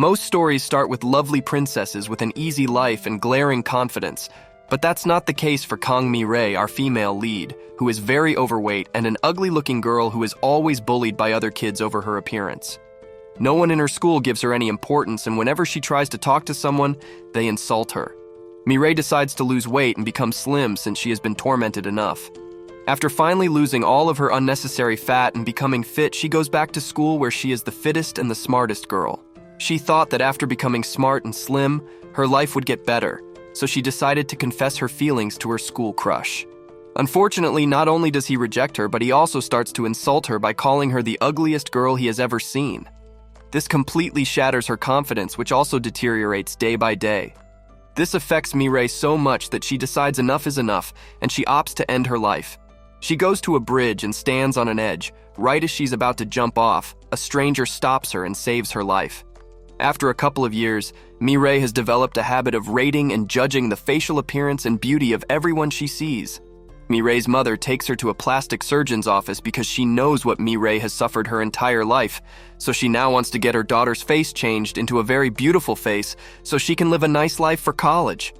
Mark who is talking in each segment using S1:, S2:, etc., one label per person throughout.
S1: Most stories start with lovely princesses with an easy life and glaring confidence, but that's not the case for Kang Mi Rae, our female lead, who is very overweight and an ugly-looking girl who is always bullied by other kids over her appearance. No one in her school gives her any importance, and whenever she tries to talk to someone, they insult her. Mi Rae decides to lose weight and become slim since she has been tormented enough. After finally losing all of her unnecessary fat and becoming fit, she goes back to school where she is the fittest and the smartest girl. She thought that after becoming smart and slim, her life would get better, so she decided to confess her feelings to her school crush. Unfortunately, not only does he reject her, but he also starts to insult her by calling her the ugliest girl he has ever seen. This completely shatters her confidence, which also deteriorates day by day. This affects Mi Rae so much that she decides enough is enough, and she opts to end her life. She goes to a bridge and stands on an edge. Right as she's about to jump off, a stranger stops her and saves her life. After a couple of years, Mi Rae has developed a habit of rating and judging the facial appearance and beauty of everyone she sees. Mi Rae's mother takes her to a plastic surgeon's office because she knows what Mi Rae has suffered her entire life, so she now wants to get her daughter's face changed into a very beautiful face so she can live a nice life for college.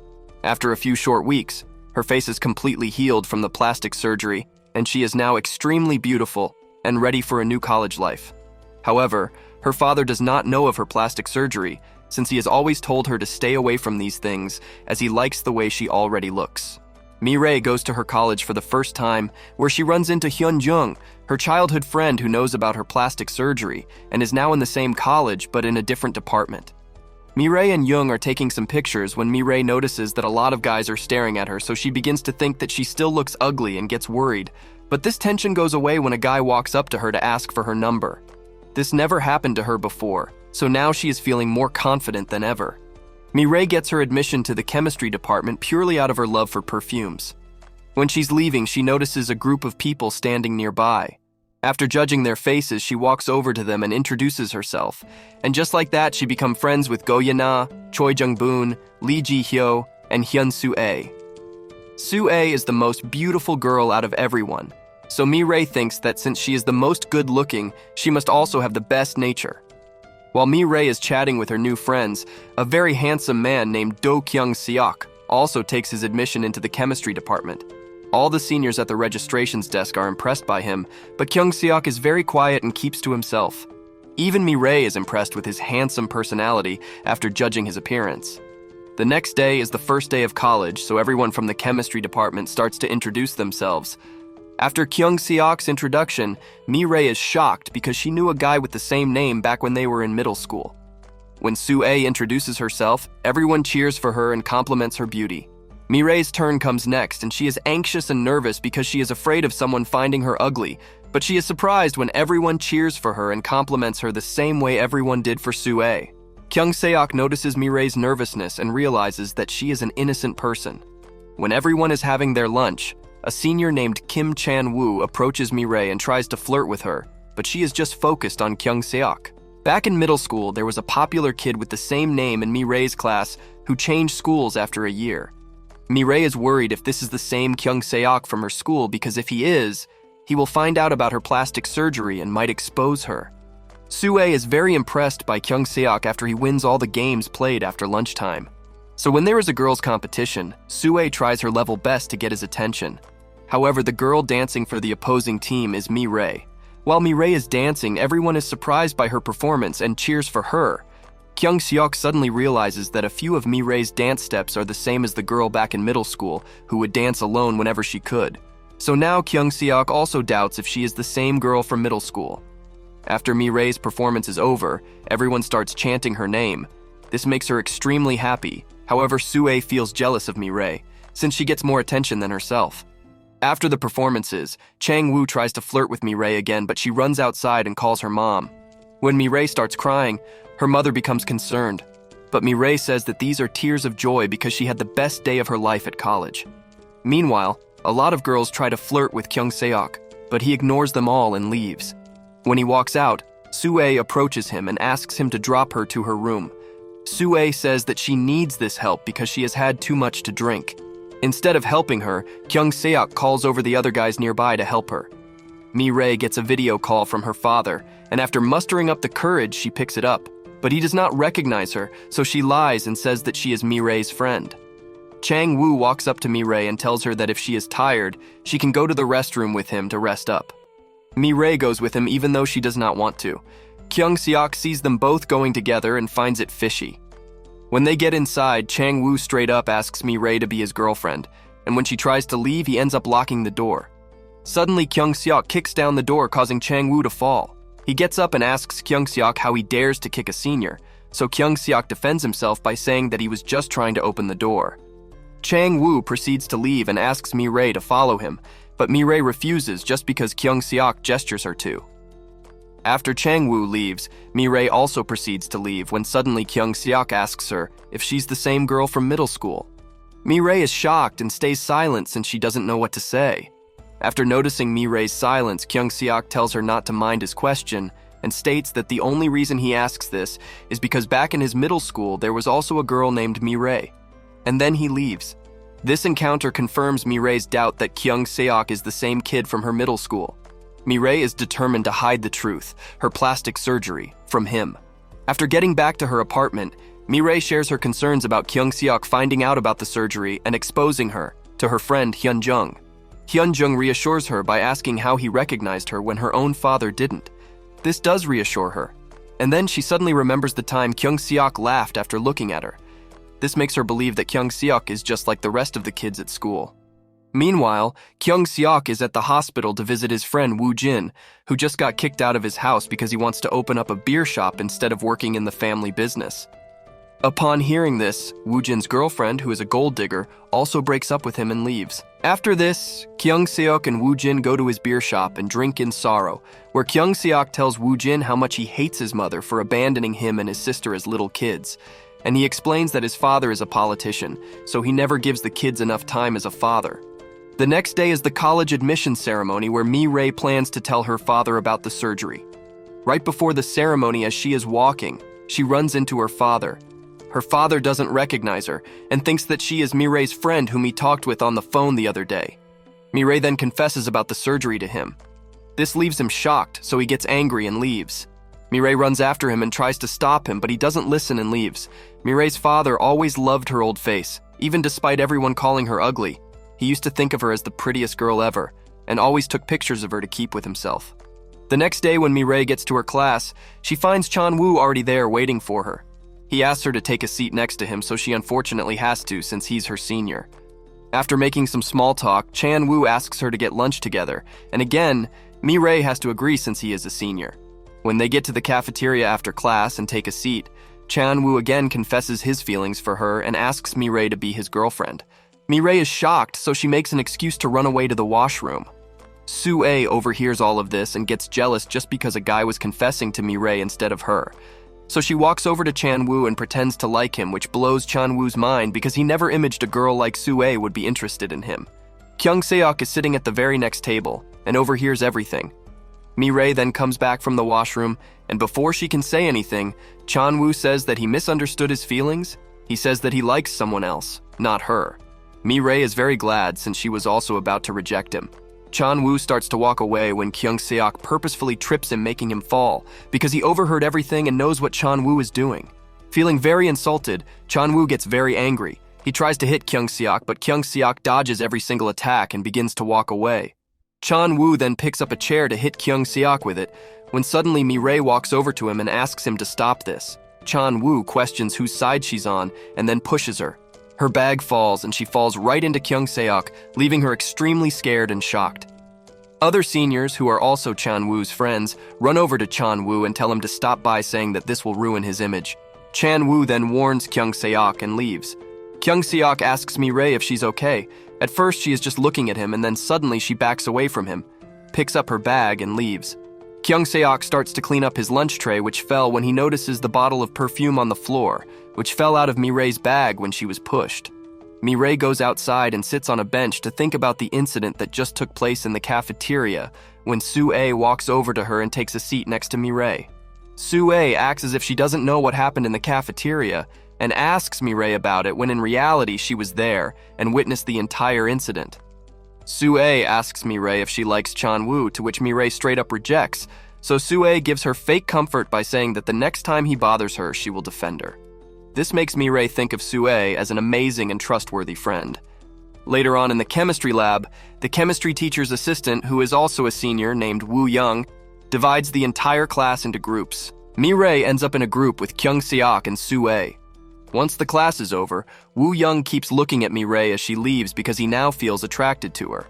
S1: After a few short weeks, her face is completely healed from the plastic surgery, and she is now extremely beautiful and ready for a new college life. However, her father does not know of her plastic surgery, since he has always told her to stay away from these things, as he likes the way she already looks. Mi Rae goes to her college for the first time, where she runs into Hyun Jung, her childhood friend who knows about her plastic surgery and is now in the same college but in a different department. Mi Rae and Jung are taking some pictures when Mi Rae notices that a lot of guys are staring at her, so she begins to think that she still looks ugly and gets worried. But this tension goes away when a guy walks up to her to ask for her number. This never happened to her before, so now she is feeling more confident than ever. Mi Rae gets her admission to the chemistry department purely out of her love for perfumes. When she's leaving, she notices a group of people standing nearby. After judging their faces, she walks over to them and introduces herself. And just like that, she becomes friends with Go Yana, Choi Jung-boon, Lee Ji-hyo, and Hyun Soo-ae. Soo-ae is the most beautiful girl out of everyone, so Mi Rae thinks that since she is the most good-looking, she must also have the best nature. While Mi Rae is chatting with her new friends, a very handsome man named Do Kyung Suk also takes his admission into the chemistry department. All the seniors at the registrations desk are impressed by him, but Kyung Suk is very quiet and keeps to himself. Even Mi Rae is impressed with his handsome personality after judging his appearance. The next day is the first day of college, so everyone from the chemistry department starts to introduce themselves. After Kyung Suk's introduction, Mi Rae is shocked because she knew a guy with the same name back when they were in middle school. When Soo-ae introduces herself, everyone cheers for her and compliments her beauty. Mi Rae's turn comes next, and she is anxious and nervous because she is afraid of someone finding her ugly, but she is surprised when everyone cheers for her and compliments her the same way everyone did for Soo-ae. Kyung Suk notices Mi Rae's nervousness and realizes that she is an innocent person. When everyone is having their lunch, a senior named Kim Chan-woo approaches Mi Rae and tries to flirt with her, but she is just focused on Kyung Suk. Back in middle school, there was a popular kid with the same name in Mi Rae's class who changed schools after a year. Mi Rae is worried if this is the same Kyung Suk from her school because if he is, he will find out about her plastic surgery and might expose her. Soo-ae is very impressed by Kyung Suk after he wins all the games played after lunchtime. So when there is a girls' competition, Soo-ae tries her level best to get his attention. However, the girl dancing for the opposing team is Mi Rae. While Mi Rae is dancing, everyone is surprised by her performance and cheers for her. Kyung Suk suddenly realizes that a few of Mi Rae's dance steps are the same as the girl back in middle school, who would dance alone whenever she could. So now Kyung Suk also doubts if she is the same girl from middle school. After Mi Rae's performance is over, everyone starts chanting her name. This makes her extremely happy. However, Soo-ae feels jealous of Mi Rae, since she gets more attention than herself. After the performances, Chang-woo tries to flirt with Mi Rae again, but she runs outside and calls her mom. When Mi Rae starts crying, her mother becomes concerned. But Mi Rae says that these are tears of joy because she had the best day of her life at college. Meanwhile, a lot of girls try to flirt with Kyung Suk, but he ignores them all and leaves. When he walks out, Soo-ae approaches him and asks him to drop her to her room. Soo-ae says that she needs this help because she has had too much to drink. Instead of helping her, Kyung Suk calls over the other guys nearby to help her. Mi Rae gets a video call from her father, and after mustering up the courage, she picks it up. But he does not recognize her, so she lies and says that she is Mi Rae's friend. Chang Woo walks up to Mi Rae and tells her that if she is tired, she can go to the restroom with him to rest up. Mi Rae goes with him even though she does not want to. Kyung Suk sees them both going together and finds it fishy. When they get inside, Chang Woo straight up asks Mi Rae to be his girlfriend, and when she tries to leave, he ends up locking the door. Suddenly, Kyung Suk kicks down the door, causing Chang Woo to fall. He gets up and asks Kyung Suk how he dares to kick a senior, so Kyung Suk defends himself by saying that he was just trying to open the door. Chang Woo proceeds to leave and asks Mi Rae to follow him, but Mi Rae refuses just because Kyung Suk gestures her to. After Chang Woo leaves, Mi Rae also proceeds to leave when suddenly Kyung Suk asks her if she's the same girl from middle school. Mi Rae is shocked and stays silent since she doesn't know what to say. After noticing Mi Rae's silence, Kyung Suk tells her not to mind his question and states that the only reason he asks this is because back in his middle school there was also a girl named Mi Rae. And then he leaves. This encounter confirms Mi Rae's doubt that Kyung Suk is the same kid from her middle school. Mi Rae is determined to hide the truth, her plastic surgery, from him. After getting back to her apartment, Mi Rae shares her concerns about Kyung Suk finding out about the surgery and exposing her to her friend Hyun Jung. Hyun Jung reassures her by asking how he recognized her when her own father didn't. This does reassure her. And then she suddenly remembers the time Kyung Suk laughed after looking at her. This makes her believe that Kyung Suk is just like the rest of the kids at school. Meanwhile, Kyung Suk is at the hospital to visit his friend Woo Jin, who just got kicked out of his house because he wants to open up a beer shop instead of working in the family business. Upon hearing this, Woo Jin's girlfriend, who is a gold digger, also breaks up with him and leaves. After this, Kyung Suk and Woo Jin go to his beer shop and drink in sorrow, where Kyung Suk tells Woo Jin how much he hates his mother for abandoning him and his sister as little kids. And he explains that his father is a politician, so he never gives the kids enough time as a father. The next day is the college admission ceremony where Mi Rae plans to tell her father about the surgery. Right before the ceremony, as she is walking, she runs into her father. Her father doesn't recognize her and thinks that she is Mi Rae's friend whom he talked with on the phone the other day. Mi Rae then confesses about the surgery to him. This leaves him shocked, so he gets angry and leaves. Mi Rae runs after him and tries to stop him, but he doesn't listen and leaves. Mi Rae's father always loved her old face, even despite everyone calling her ugly. He used to think of her as the prettiest girl ever, and always took pictures of her to keep with himself. The next day when Mi Rae gets to her class, she finds Chan Woo already there waiting for her. He asks her to take a seat next to him, so she unfortunately has to since he's her senior. After making some small talk, Chan Woo asks her to get lunch together, and again, Mi Rae has to agree since he is a senior. When they get to the cafeteria after class and take a seat, Chan Woo again confesses his feelings for her and asks Mi Rae to be his girlfriend. Mi Rae is shocked, so she makes an excuse to run away to the washroom. Soo-ae overhears all of this and gets jealous just because a guy was confessing to Mi Rae instead of her. So she walks over to Chan Woo and pretends to like him, which blows Chan Woo's mind because he never imagined a girl like Soo-ae would be interested in him. Kyung Suk is sitting at the very next table and overhears everything. Mi Rae then comes back from the washroom, and before she can say anything, Chan Woo says that he misunderstood his feelings. He says that he likes someone else, not her. Mi Rae is very glad since she was also about to reject him. Chan Woo starts to walk away when Kyung Suk purposefully trips him, making him fall, because he overheard everything and knows what Chan Woo is doing. Feeling very insulted, Chan Woo gets very angry. He tries to hit Kyung Suk, but Kyung Suk dodges every single attack and begins to walk away. Chan Woo then picks up a chair to hit Kyung Suk with it, when suddenly Mi Rae walks over to him and asks him to stop this. Chan Woo questions whose side she's on and then pushes her. Her bag falls and she falls right into Kyung Suk, leaving her extremely scared and shocked. Other seniors, who are also Chan Woo's friends, run over to Chan Woo and tell him to stop by, saying that this will ruin his image. Chan Woo then warns Kyung Suk and leaves. Kyung Suk asks Mi Rae if she's okay. At first, she is just looking at him, and then suddenly she backs away from him, picks up her bag, and leaves. Kyung Suk starts to clean up his lunch tray, which fell when he notices the bottle of perfume on the floor, which fell out of Mi Rae's bag when she was pushed. Mi Rae goes outside and sits on a bench to think about the incident that just took place in the cafeteria when Soo-ae walks over to her and takes a seat next to Mi Rae. Soo-ae acts as if she doesn't know what happened in the cafeteria and asks Mi Rae about it when in reality she was there and witnessed the entire incident. Soo-ae asks Mi Rae if she likes Chan Woo, to which Mi Rae straight up rejects, so Sue gives her fake comfort by saying that the next time he bothers her, she will defend her. This makes Mi Rae think of Sue as an amazing and trustworthy friend. Later on in the chemistry lab, the chemistry teacher's assistant, who is also a senior named Woo Young, divides the entire class into groups. Mi Rae ends up in a group with Kyung Seok and Sue. Once the class is over, Woo Young keeps looking at Mi Rae as she leaves because he now feels attracted to her.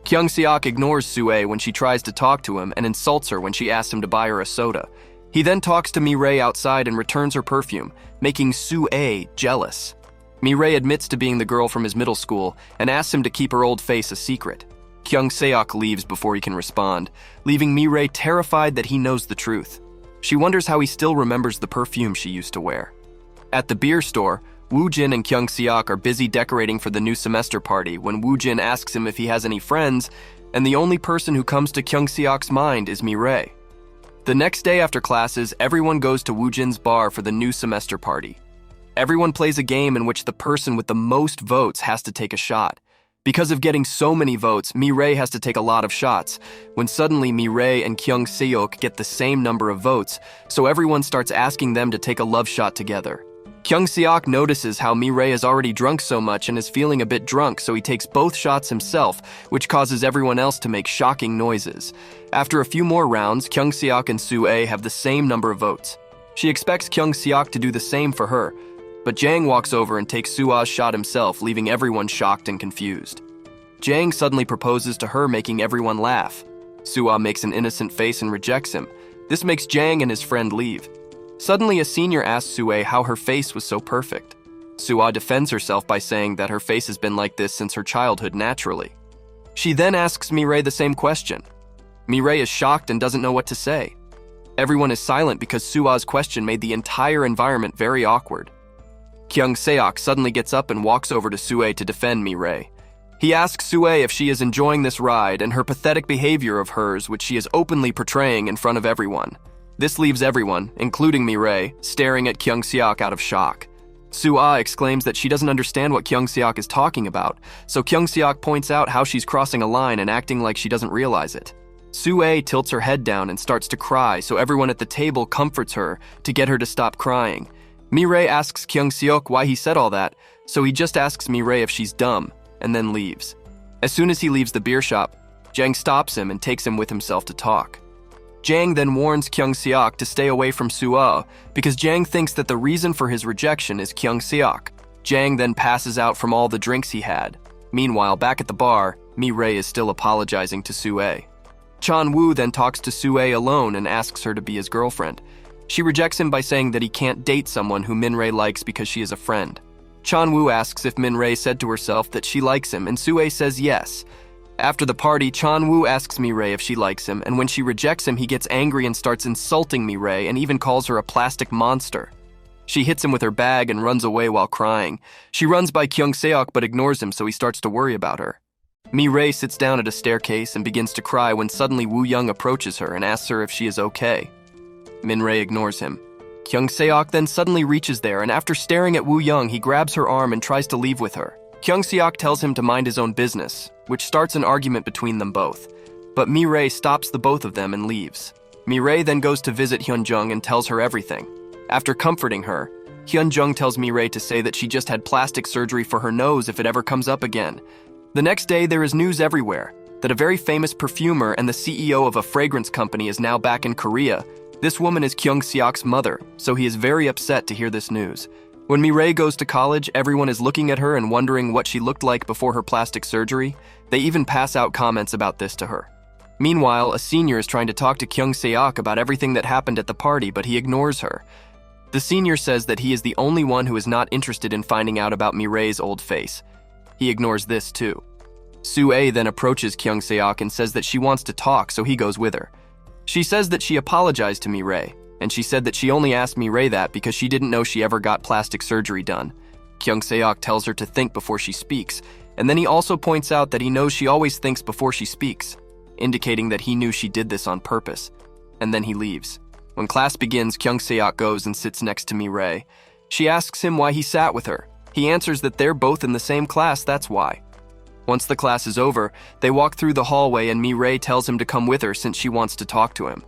S1: Kyung Seok ignores Sue when she tries to talk to him and insults her when she asks him to buy her a soda. He then talks to Mi Rae outside and returns her perfume, making Sue jealous. Mi Rae admits to being the girl from his middle school and asks him to keep her old face a secret. Kyung Seok leaves before he can respond, leaving Mi Rae terrified that he knows the truth. She wonders how he still remembers the perfume she used to wear. At the beer store, Woo Jin and Kyung Seok are busy decorating for the new semester party when Woo Jin asks him if he has any friends, and the only person who comes to Kyung Seok's mind is Mi Rae. The next day after classes, everyone goes to Woo Jin's bar for the new semester party. Everyone plays a game in which the person with the most votes has to take a shot. Because of getting so many votes, Mi Rae has to take a lot of shots, when suddenly Mi Rae and Kyung Seok get the same number of votes, so everyone starts asking them to take a love shot together. Kyung Seok notices how Mi Rae has already drunk so much and is feeling a bit drunk, so he takes both shots himself, which causes everyone else to make shocking noises. After a few more rounds, Kyung Seok and Sue have the same number of votes. She expects Kyung Seok to do the same for her, but Jang walks over and takes Sua's shot himself, leaving everyone shocked and confused. Jang suddenly proposes to her, making everyone laugh. Sua makes an innocent face and rejects him. This makes Jang and his friend leave. Suddenly, a senior asks Sue how her face was so perfect. Sua defends herself by saying that her face has been like this since her childhood naturally. She then asks Mi Rae the same question. Mi Rae is shocked and doesn't know what to say. Everyone is silent because Sua's question made the entire environment very awkward. Kyung Seok suddenly gets up and walks over to Sue to defend Mi Rae. He asks Sue if she is enjoying this ride and her pathetic behavior of hers, which she is openly portraying in front of everyone. This leaves everyone, including Mi Rae, staring at Kyung Seok out of shock. Sue exclaims that she doesn't understand what Kyung Seok is talking about, so Kyung Seok points out how she's crossing a line and acting like she doesn't realize it. Sue tilts her head down and starts to cry, so everyone at the table comforts her to get her to stop crying. Mi Rae asks Kyung Seok why he said all that, so he just asks Mi Rae if she's dumb, and then leaves. As soon as he leaves the beer shop, Jang stops him and takes him with himself to talk. Jang then warns Kyung Seok to stay away from Sue because Jang thinks that the reason for his rejection is Kyung Seok. Jang then passes out from all the drinks he had. Meanwhile, back at the bar, Mi Rae is still apologizing to Sue. Chan Woo then talks to Sue alone and asks her to be his girlfriend. She rejects him by saying that he can't date someone who Min Rae likes because she is a friend. Chan Woo asks if Min Rae said to herself that she likes him, and Sue says yes. After the party, Chan Woo asks Mi Rae if she likes him, and when she rejects him, he gets angry and starts insulting Mi Rae and even calls her a plastic monster. She hits him with her bag and runs away while crying. She runs by Kyung Seok but ignores him, so he starts to worry about her. Mi Rae sits down at a staircase and begins to cry when suddenly Woo Young approaches her and asks her if she is okay. Min Rae ignores him. Kyung Seok then suddenly reaches there, and after staring at Woo Young, he grabs her arm and tries to leave with her. Kyung Seok tells him to mind his own business, which starts an argument between them both. But Mi Rae stops the both of them and leaves. Mi Rae then goes to visit Hyunjung and tells her everything. After comforting her, Hyunjung tells Mi Rae to say that she just had plastic surgery for her nose if it ever comes up again. The next day, there is news everywhere that a very famous perfumer and the CEO of a fragrance company is now back in Korea. This woman is Kyung Seok's mother, so he is very upset to hear this news. When Mi Rae goes to college, everyone is looking at her and wondering what she looked like before her plastic surgery. They even pass out comments about this to her. Meanwhile, a senior is trying to talk to Kyung Seok about everything that happened at the party, but he ignores her. The senior says that he is the only one who is not interested in finding out about Mi Rae's old face. He ignores this too. Sue then approaches Kyung Seok and says that she wants to talk, so he goes with her. She says that she apologized to Mi Rae, and she said that she only asked Mi Rae that because she didn't know she ever got plastic surgery done. Kyung Seok tells her to think before she speaks, and then he also points out that he knows she always thinks before she speaks, indicating that he knew she did this on purpose. And then he leaves. When class begins, Kyung Seok goes and sits next to Mi Rae. She asks him why he sat with her. He answers that they're both in the same class, that's why. Once the class is over, they walk through the hallway and Mi Rae tells him to come with her since she wants to talk to him.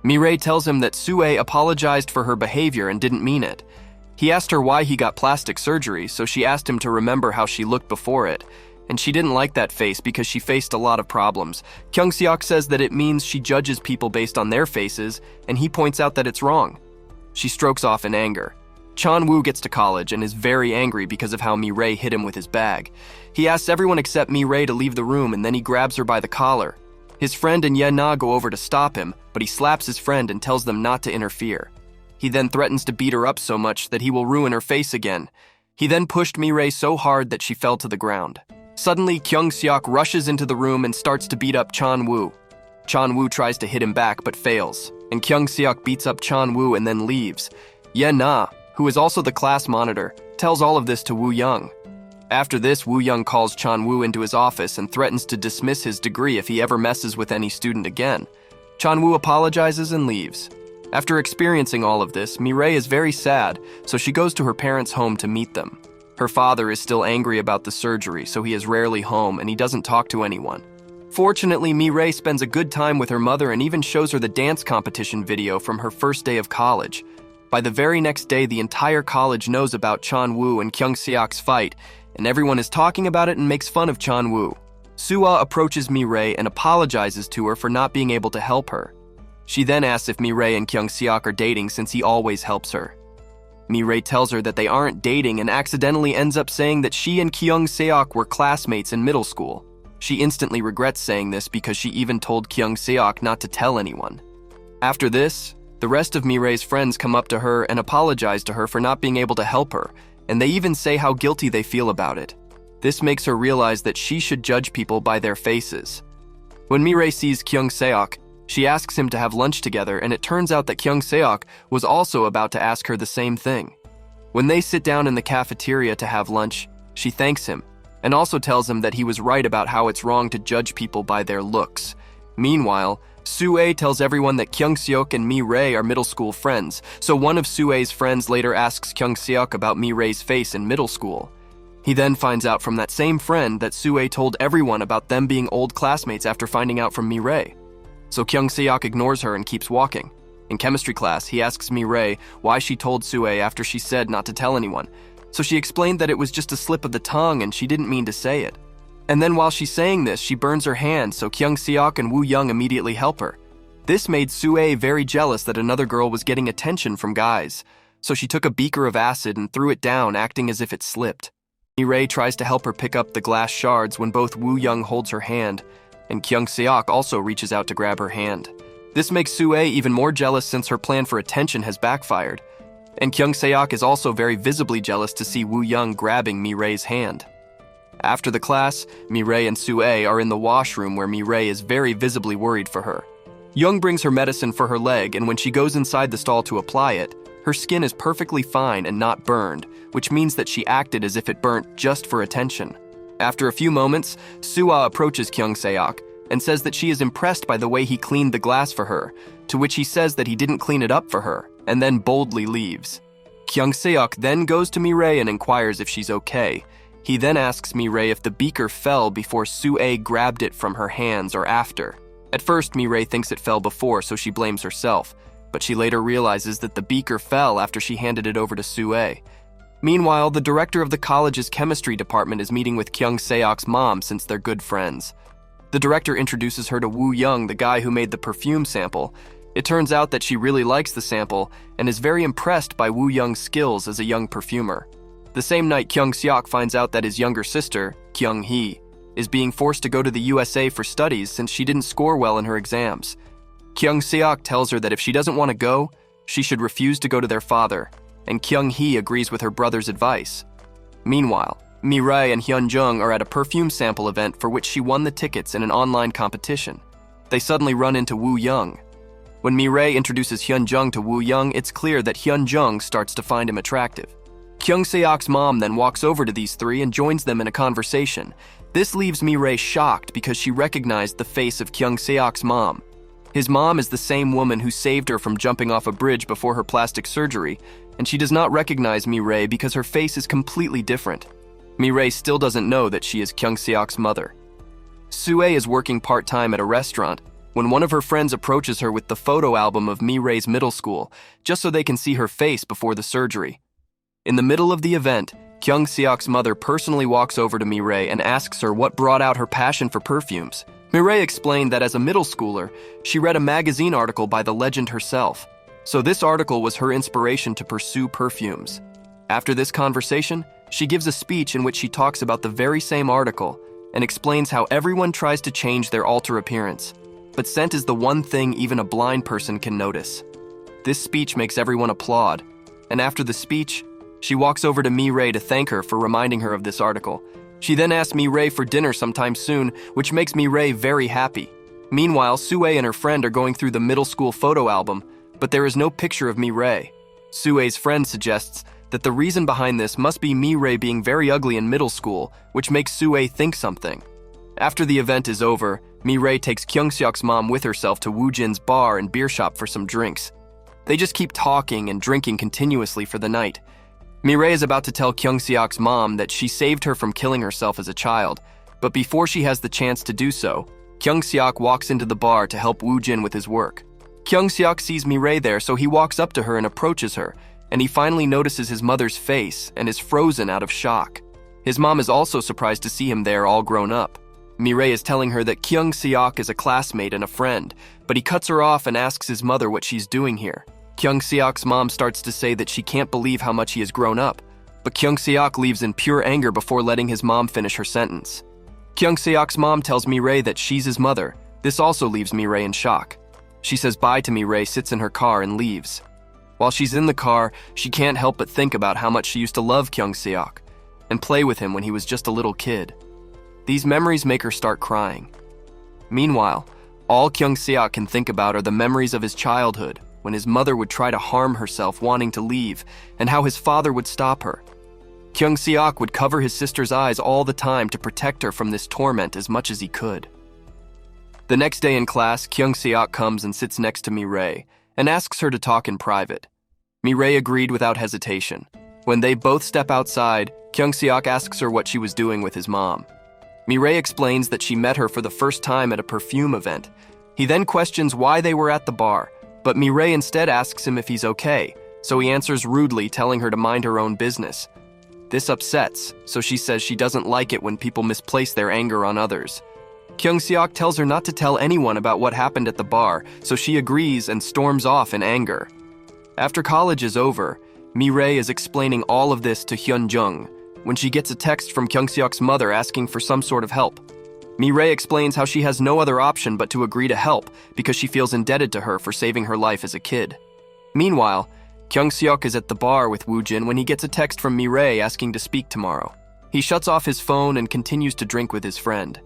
S1: Mi Rae tells him that Sue apologized for her behavior and didn't mean it. He asked her why he got plastic surgery, so she asked him to remember how she looked before it, and she didn't like that face because she faced a lot of problems. Kyung Suk says that it means she judges people based on their faces, and he points out that it's wrong. She strokes off in anger. Chan-woo gets to college and is very angry because of how Mi Rae hit him with his bag. He asks everyone except Mi Rae to leave the room, and then he grabs her by the collar. His friend and Ye-na go over to stop him, but he slaps his friend and tells them not to interfere. He then threatens to beat her up so much that he will ruin her face again. He then pushed Mi Rae so hard that she fell to the ground. Suddenly, Kyung Suk rushes into the room and starts to beat up Chan-woo. Chan-woo tries to hit him back but fails, and Kyung Suk beats up Chan-woo and then leaves. Ye-na, who is also the class monitor, tells all of this to Woo-young. After this, Woo-young calls Chan-woo into his office and threatens to dismiss his degree if he ever messes with any student again. Chan-woo apologizes and leaves. After experiencing all of this, Mi Rae is very sad, so she goes to her parents' home to meet them. Her father is still angry about the surgery, so he is rarely home and he doesn't talk to anyone. Fortunately, Mi Rae spends a good time with her mother and even shows her the dance competition video from her first day of college. By the very next day, the entire college knows about Chan-woo and Kyung Suk's fight, and everyone is talking about it and makes fun of Chan-woo. Sua approaches Mi Rae and apologizes to her for not being able to help her. She then asks if Mi Rae and Kyung Suk are dating since he always helps her. Mi Rae tells her that they aren't dating and accidentally ends up saying that she and Kyung Suk were classmates in middle school. She instantly regrets saying this because she even told Kyung Suk not to tell anyone. After this, the rest of Mi Rae's friends come up to her and apologize to her for not being able to help her, and they even say how guilty they feel about it. This makes her realize that she should judge people by their faces. When Mi Rae sees Kyung Suk, she asks him to have lunch together, and it turns out that Kyung Suk was also about to ask her the same thing. When they sit down in the cafeteria to have lunch, she thanks him, and also tells him that he was right about how it's wrong to judge people by their looks. Meanwhile, Sue tells everyone that Kyung Suk and Mi Rae are middle school friends, so one of Sue's friends later asks Kyung Suk about Mi Rae's face in middle school. He then finds out from that same friend that Sue told everyone about them being old classmates after finding out from Mi Rae. So Kyung Suk ignores her and keeps walking. In chemistry class, he asks Mi Rae why she told Sue after she said not to tell anyone. So she explained that it was just a slip of the tongue and she didn't mean to say it. And then while she's saying this, she burns her hand, so Kyung Suk and Woo-young immediately help her. This made Sue very jealous that another girl was getting attention from guys, so she took a beaker of acid and threw it down, acting as if it slipped. Mi Rae tries to help her pick up the glass shards when both Woo-young holds her hand, and Kyung Suk also reaches out to grab her hand. This makes Sue even more jealous since her plan for attention has backfired, and Kyung Suk is also very visibly jealous to see Woo-young grabbing Mi Rae's hand. After the class, Mi Rae and Sue are in the washroom where Mi Rae is very visibly worried for her. Young brings her medicine for her leg, and when she goes inside the stall to apply it, her skin is perfectly fine and not burned, which means that she acted as if it burnt just for attention. After a few moments, Sue approaches Kyung Suk and says that she is impressed by the way he cleaned the glass for her, to which he says that he didn't clean it up for her, and then boldly leaves. Kyung Suk then goes to Mi Rae and inquires if she's okay. He then asks Mi Rae if the beaker fell before Sue grabbed it from her hands or after. At first, Mi Rae thinks it fell before, so she blames herself, but she later realizes that the beaker fell after she handed it over to Sue. Meanwhile, the director of the college's chemistry department is meeting with Kyung Suk's mom since they're good friends. The director introduces her to Woo-young, the guy who made the perfume sample. It turns out that she really likes the sample and is very impressed by Woo-young's skills as a young perfumer. The same night, Kyung Suk finds out that his younger sister, Kyung Hee, is being forced to go to the USA for studies since she didn't score well in her exams. Kyung Suk tells her that if she doesn't want to go, she should refuse to go to their father, and Kyung Hee agrees with her brother's advice. Meanwhile, Mi Rae and Hyun Jung are at a perfume sample event for which she won the tickets in an online competition. They suddenly run into Woo-young. When Mi Rae introduces Hyun Jung to Woo-young, it's clear that Hyun Jung starts to find him attractive. Kyung Suk's mom then walks over to these three and joins them in a conversation. This leaves Mi Rae shocked because she recognized the face of Kyung Suk's mom. His mom is the same woman who saved her from jumping off a bridge before her plastic surgery, and she does not recognize Mi Rae because her face is completely different. Mi Rae still doesn't know that she is Kyung Suk's mother. Sue is working part-time at a restaurant when one of her friends approaches her with the photo album of Mi Rae's middle school, just so they can see her face before the surgery. In the middle of the event, Kyung Seok's mother personally walks over to Mi Rae and asks her what brought out her passion for perfumes. Mi Rae explained that as a middle schooler, she read a magazine article by the legend herself, so this article was her inspiration to pursue perfumes. After this conversation, she gives a speech in which she talks about the very same article and explains how everyone tries to change their outer appearance, but scent is the one thing even a blind person can notice. This speech makes everyone applaud, and after the speech, she walks over to Mi Rae to thank her for reminding her of this article. She then asks Mi Rae for dinner sometime soon, which makes Mi Rae very happy. Meanwhile, Sue and her friend are going through the middle school photo album, but there is no picture of Mi Rae. Sue's friend suggests that the reason behind this must be Mi Rae being very ugly in middle school, which makes Sue think something. After the event is over, Mi Rae takes Kyung Seok's mom with herself to Woojin's bar and beer shop for some drinks. They just keep talking and drinking continuously for the night. Mi Rae is about to tell Kyung Seok's mom that she saved her from killing herself as a child, but before she has the chance to do so, Kyung Seok walks into the bar to help Woojin with his work. Kyung Seok sees Mi Rae there, so he walks up to her and approaches her, and he finally notices his mother's face and is frozen out of shock. His mom is also surprised to see him there all grown up. Mi Rae is telling her that Kyung Seok is a classmate and a friend, but he cuts her off and asks his mother what she's doing here. Kyung Seok's mom starts to say that she can't believe how much he has grown up, but Kyung Seok leaves in pure anger before letting his mom finish her sentence. Kyung Seok's mom tells Mi Rae that she's his mother. This also leaves Mi Rae in shock. She says bye to Mi Rae, sits in her car, and leaves. While she's in the car, she can't help but think about how much she used to love Kyung Seok and play with him when he was just a little kid. These memories make her start crying. Meanwhile, all Kyung Seok can think about are the memories of his childhood, when his mother would try to harm herself wanting to leave, and how his father would stop her. Kyung Seok would cover his sister's eyes all the time to protect her from this torment as much as he could. The next day in class, Kyung Seok comes and sits next to Mi Rae and asks her to talk in private. Mi Rae agreed without hesitation. When they both step outside, Kyung Seok asks her what she was doing with his mom. Mi Rae explains that she met her for the first time at a perfume event. He then questions why they were at the bar, but Mi Rae instead asks him if he's okay, so he answers rudely, telling her to mind her own business. This upsets, so she says she doesn't like it when people misplace their anger on others. Kyung Seok tells her not to tell anyone about what happened at the bar, so she agrees and storms off in anger. After college is over, Mi Rae is explaining all of this to Hyun Jung when she gets a text from Kyung Seok's mother asking for some sort of help. Mi Rae explains how she has no other option but to agree to help because she feels indebted to her for saving her life as a kid. Meanwhile, Kyung Seok is at the bar with Woojin when he gets a text from Mi Rae asking to speak tomorrow. He shuts off his phone and continues to drink with his friend.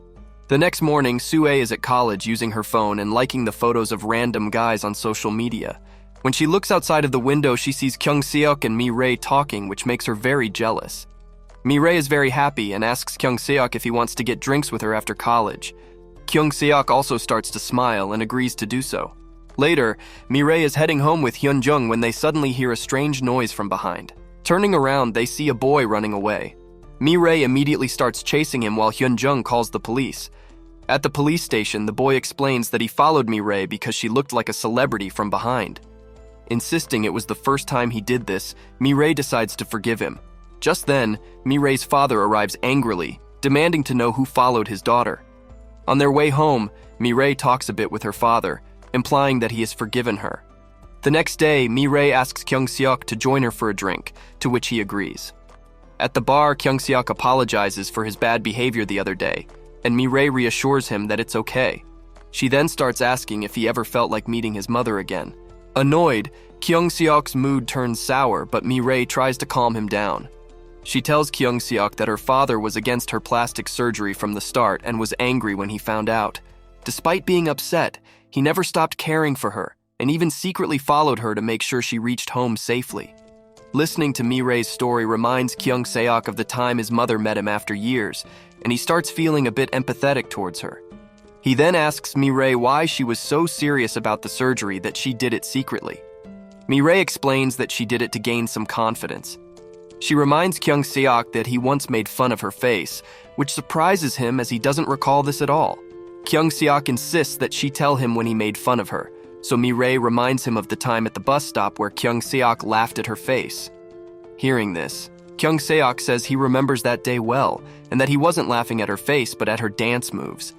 S1: The next morning, Sue is at college using her phone and liking the photos of random guys on social media. When she looks outside of the window, she sees Kyung Seok and Mi Rae talking, which makes her very jealous. Mi Rae is very happy and asks Kyung Seok if he wants to get drinks with her after college. Kyung Seok also starts to smile and agrees to do so. Later, Mi Rae is heading home with Hyun Jung when they suddenly hear a strange noise from behind. Turning around, they see a boy running away. Mi Rae immediately starts chasing him while Hyun Jung calls the police. At the police station, the boy explains that he followed Mi Rae because she looked like a celebrity from behind. Insisting it was the first time he did this, Mi Rae decides to forgive him. Just then, Mi Rae's father arrives angrily, demanding to know who followed his daughter. On their way home, Mi Rae talks a bit with her father, implying that he has forgiven her. The next day, Mi Rae asks Kyung Seok to join her for a drink, to which he agrees. At the bar, Kyung Seok apologizes for his bad behavior the other day, and Mi Rae reassures him that it's okay. She then starts asking if he ever felt like meeting his mother again. Annoyed, Kyung Seok's mood turns sour, but Mi Rae tries to calm him down. She tells Kyung Seok that her father was against her plastic surgery from the start and was angry when he found out. Despite being upset, he never stopped caring for her and even secretly followed her to make sure she reached home safely. Listening to Mi Rae's story reminds Kyung Seok of the time his mother met him after years, and he starts feeling a bit empathetic towards her. He then asks Mi Rae why she was so serious about the surgery that she did it secretly. Mi Rae explains that she did it to gain some confidence. She reminds Kyung Seok that he once made fun of her face, which surprises him as he doesn't recall this at all. Kyung Suk insists that she tell him when he made fun of her, so Mi Rae reminds him of the time at the bus stop where Kyung Suk laughed at her face. Hearing this, Kyung Suk says he remembers that day well, and that he wasn't laughing at her face but at her dance moves.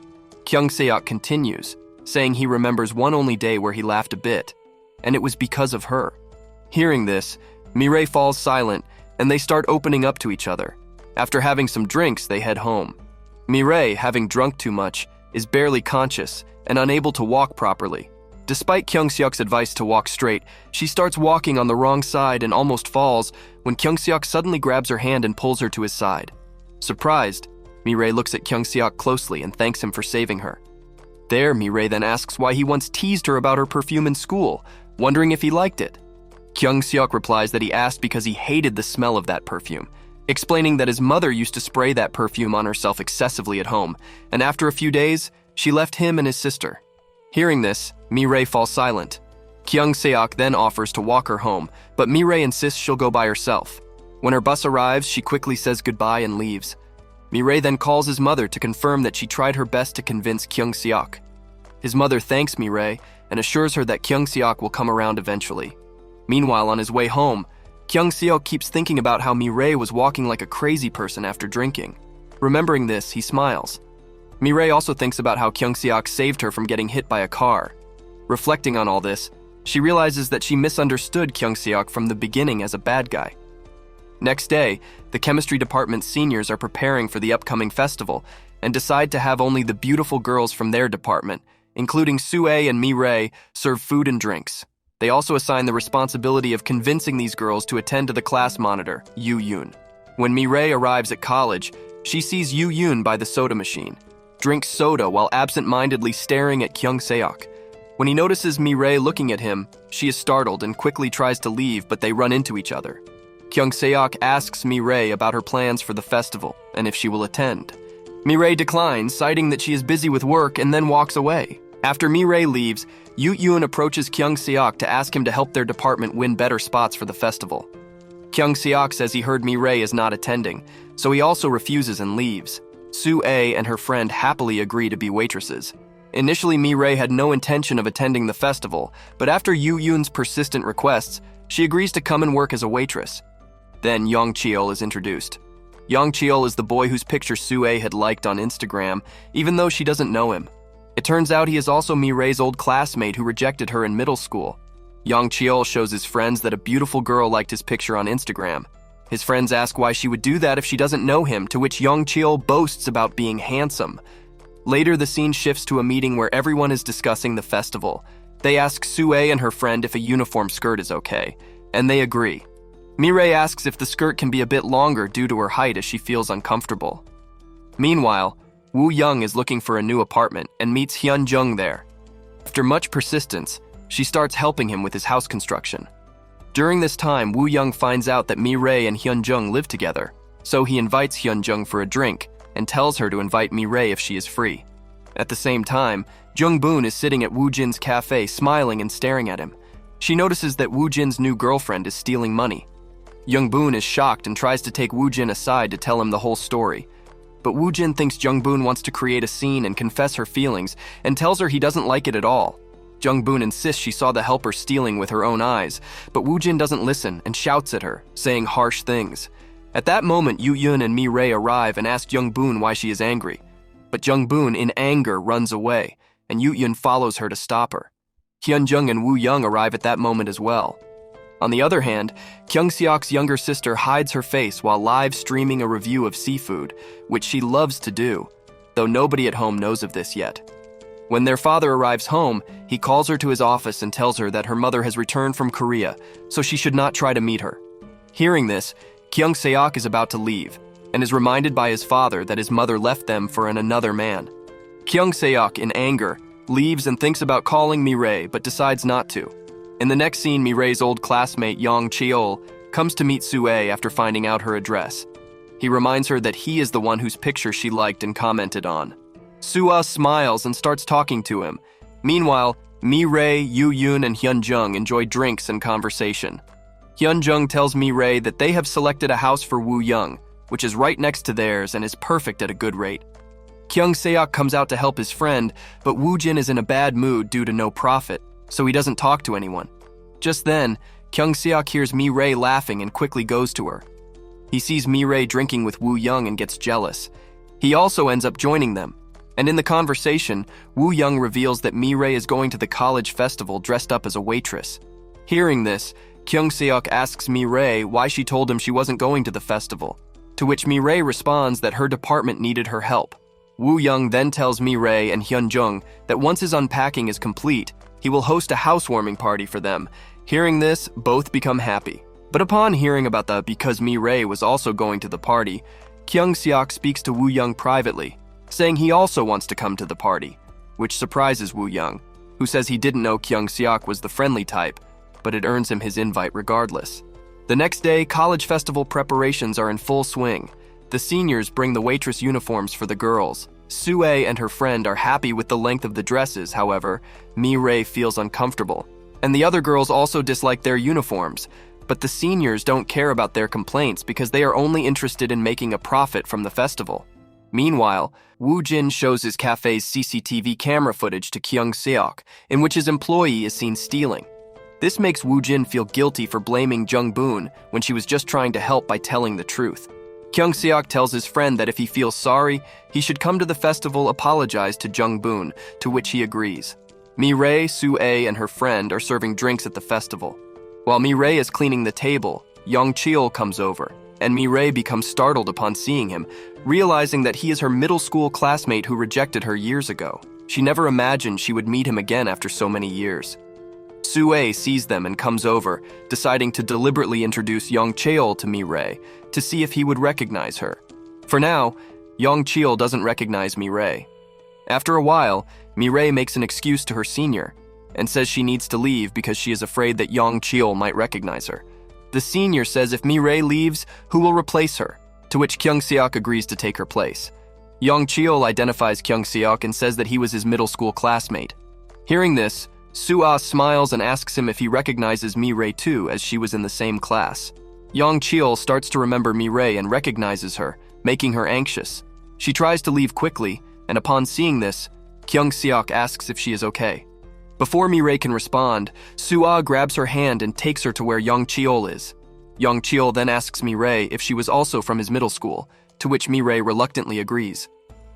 S1: Kyung Suk continues, saying he remembers one only day where he laughed a bit, and it was because of her. Hearing this, Mi Rae falls silent, and they start opening up to each other. After having some drinks, they head home. Mi Rae, having drunk too much, is barely conscious and unable to walk properly. Despite Kyung Suk's advice to walk straight, she starts walking on the wrong side and almost falls when Kyung Suk suddenly grabs her hand and pulls her to his side. Surprised, Mi Rae looks at Kyung Suk closely and thanks him for saving her. There, Mi Rae then asks why he once teased her about her perfume in school, wondering if he liked it. Kyung Suk replies that he asked because he hated the smell of that perfume, explaining that his mother used to spray that perfume on herself excessively at home, and after a few days, she left him and his sister. Hearing this, Mi Rae falls silent. Kyung Suk then offers to walk her home, but Mi Rae insists she'll go by herself. When her bus arrives, she quickly says goodbye and leaves. Mi Rae then calls his mother to confirm that she tried her best to convince Kyung Suk. His mother thanks Mi Rae and assures her that Kyung Suk will come around eventually. Meanwhile, on his way home, Kyung Suk keeps thinking about how Mi Rae was walking like a crazy person after drinking. Remembering this, he smiles. Mi Rae also thinks about how Kyung Suk saved her from getting hit by a car. Reflecting on all this, she realizes that she misunderstood Kyung Suk from the beginning as a bad guy. Next day, the chemistry department seniors are preparing for the upcoming festival and decide to have only the beautiful girls from their department, including Sue and Mi Rae, serve food and drinks. They also assign the responsibility of convincing these girls to attend to the class monitor, Yoo Yoon. When Mi Rae arrives at college, she sees Yoo Yoon by the soda machine, drinks soda while absent-mindedly staring at Kyung Suk. When he notices Mi Rae looking at him, she is startled and quickly tries to leave, but they run into each other. Kyung Suk asks Mi Rae about her plans for the festival and if she will attend. Mi Rae declines, citing that she is busy with work, and then walks away. After Mi Rae leaves, Yoo Yoon approaches Kyung Suk to ask him to help their department win better spots for the festival. Kyung Suk says he heard Mi Rae is not attending, so he also refuses and leaves. Sue and her friend happily agree to be waitresses. Initially, Mi Rae had no intention of attending the festival, but after Yoo Yoon's persistent requests, she agrees to come and work as a waitress. Then Yong Cheol is introduced. Yong Cheol is the boy whose picture Sue had liked on Instagram, even though she doesn't know him. It turns out he is also Mi Rae's old classmate who rejected her in middle school. Yong Cheol shows his friends that a beautiful girl liked his picture on Instagram. His friends ask why she would do that if she doesn't know him, to which Yong Cheol boasts about being handsome. Later, the scene shifts to a meeting where everyone is discussing the festival. They ask Sue and her friend if a uniform skirt is okay, and they agree. Mi Rae asks if the skirt can be a bit longer due to her height as she feels uncomfortable. Meanwhile, Woo Young is looking for a new apartment and meets Hyun Jung there. After much persistence, she starts helping him with his house construction. During this time, Woo Young finds out that Mi Rae and Hyun Jung live together, so he invites Hyun Jung for a drink and tells her to invite Mi Rae if she is free. At the same time, Jung Boon is sitting at Woo Jin's cafe smiling and staring at him. She notices that Woo Jin's new girlfriend is stealing money. Jung Boon is shocked and tries to take Woo Jin aside to tell him the whole story. But Woo Jin thinks Jung Boon wants to create a scene and confess her feelings and tells her he doesn't like it at all. Jung Boon insists she saw the helper stealing with her own eyes, but Woo Jin doesn't listen and shouts at her, saying harsh things. At that moment, Yoo Yoon and Mi Rae arrive and ask Jung Boon why she is angry. But Jung Boon, in anger, runs away, and Yoo Yoon follows her to stop her. Hyun Jung and Woo Young arrive at that moment as well. On the other hand, Kyung Suk's younger sister hides her face while live streaming a review of seafood, which she loves to do, though nobody at home knows of this yet. When their father arrives home, he calls her to his office and tells her that her mother has returned from Korea, so she should not try to meet her. Hearing this, Kyung Suk is about to leave, and is reminded by his father that his mother left them for another man. Kyung Suk, in anger, leaves and thinks about calling Mi Rae, but decides not to. In the next scene, Mi Rae's old classmate, Yong Cheol, comes to meet Sue after finding out her address. He reminds her that he is the one whose picture she liked and commented on. Sue smiles and starts talking to him. Meanwhile, Mi Rae, Yoo Yoon, and Hyun Jung enjoy drinks and conversation. Hyun Jung tells Mi Rae that they have selected a house for Woo Young, which is right next to theirs and is perfect at a good rate. Kyung Seok comes out to help his friend, but Woo Jin is in a bad mood due to no profit, so he doesn't talk to anyone. Just then, Kyung Seok hears Mi Rae laughing and quickly goes to her. He sees Mi Rae drinking with Woo Young and gets jealous. He also ends up joining them, and in the conversation, Woo Young reveals that Mi Rae is going to the college festival dressed up as a waitress. Hearing this, Kyung Seok asks Mi Rae why she told him she wasn't going to the festival, to which Mi Rae responds that her department needed her help. Woo Young then tells Mi Rae and Hyun Jung that once his unpacking is complete, he will host a housewarming party for them. Hearing this, both become happy. But upon hearing about because Mi Rae was also going to the party, Kyung Seok speaks to Woo Young privately, saying he also wants to come to the party, which surprises Woo Young, who says he didn't know Kyung Seok was the friendly type, but it earns him his invite regardless. The next day, college festival preparations are in full swing. The seniors bring the waitress uniforms for the girls. Sue and her friend are happy with the length of the dresses, however, Mi Rae feels uncomfortable. And the other girls also dislike their uniforms, but the seniors don't care about their complaints because they are only interested in making a profit from the festival. Meanwhile, Woo Jin shows his cafe's CCTV camera footage to Kyung Seok, in which his employee is seen stealing. This makes Woo Jin feel guilty for blaming Jung Boon when she was just trying to help by telling the truth. Kyung Seok tells his friend that if he feels sorry, he should come to the festival apologize to Jung Boon, to which he agrees. Mi Rae, Sue, and her friend are serving drinks at the festival. While Mi Rae is cleaning the table, Young Cheol comes over, and Mi Rae becomes startled upon seeing him, realizing that he is her middle school classmate who rejected her years ago. She never imagined she would meet him again after so many years. Sue sees them and comes over, deciding to deliberately introduce Young Cheol to Mi Rae to see if he would recognize her. For now, Young Cheol doesn't recognize Mi Rae. After a while, Mi Rae makes an excuse to her senior and says she needs to leave because she is afraid that Young Cheol might recognize her. The senior says if Mi Rae leaves, who will replace her, to which Kyung Seok agrees to take her place. Young Cheol identifies Kyung Seok and says that he was his middle school classmate. Hearing this, Sue smiles and asks him if he recognizes Mi Rae too, as she was in the same class. Young Cheol starts to remember Mi Rae and recognizes her, making her anxious. She tries to leave quickly, and upon seeing this, Kyung Seok asks if she is okay. Before Mi Rae can respond, Sue grabs her hand and takes her to where Young Cheol is. Young Cheol then asks Mi Rae if she was also from his middle school, to which Mi Rae reluctantly agrees.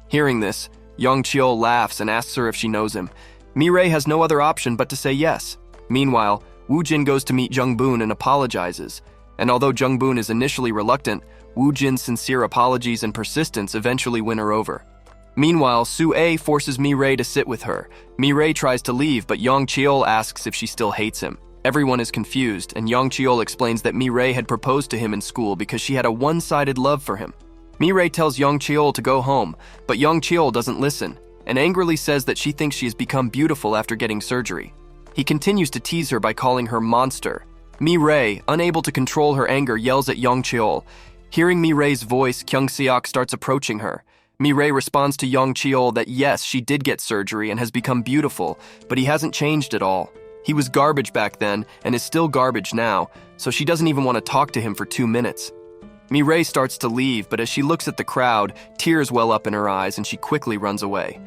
S1: Hearing this, Young Cheol laughs and asks her if she knows him. Mi Rae has no other option but to say yes. Meanwhile, Woo Jin goes to meet Jung Boon and apologizes. And although Jung Boon is initially reluctant, Woo Jin's sincere apologies and persistence eventually win her over. Meanwhile, Sue forces Mi Rae to sit with her. Mi Rae tries to leave, but Young Cheol asks if she still hates him. Everyone is confused, and Young Cheol explains that Mi Rae had proposed to him in school because she had a one-sided love for him. Mi Rae tells Young Cheol to go home, but Young Cheol doesn't listen, and angrily says that she thinks she has become beautiful after getting surgery. He continues to tease her by calling her monster. Mi Rae, unable to control her anger, yells at Young Cheol. Hearing Mi Rae's voice, Kyung Seok starts approaching her. Mi Rae responds to Young Cheol that yes, she did get surgery and has become beautiful, but he hasn't changed at all. He was garbage back then and is still garbage now, so she doesn't even want to talk to him for 2 minutes. Mi Rae starts to leave, but as she looks at the crowd, tears well up in her eyes and she quickly runs away.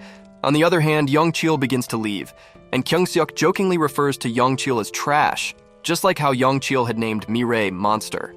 S1: On the other hand, Young Cheol begins to leave, and Kyung Seok jokingly refers to Young Cheol as trash, just like how Young Cheol had named Mi Rae monster.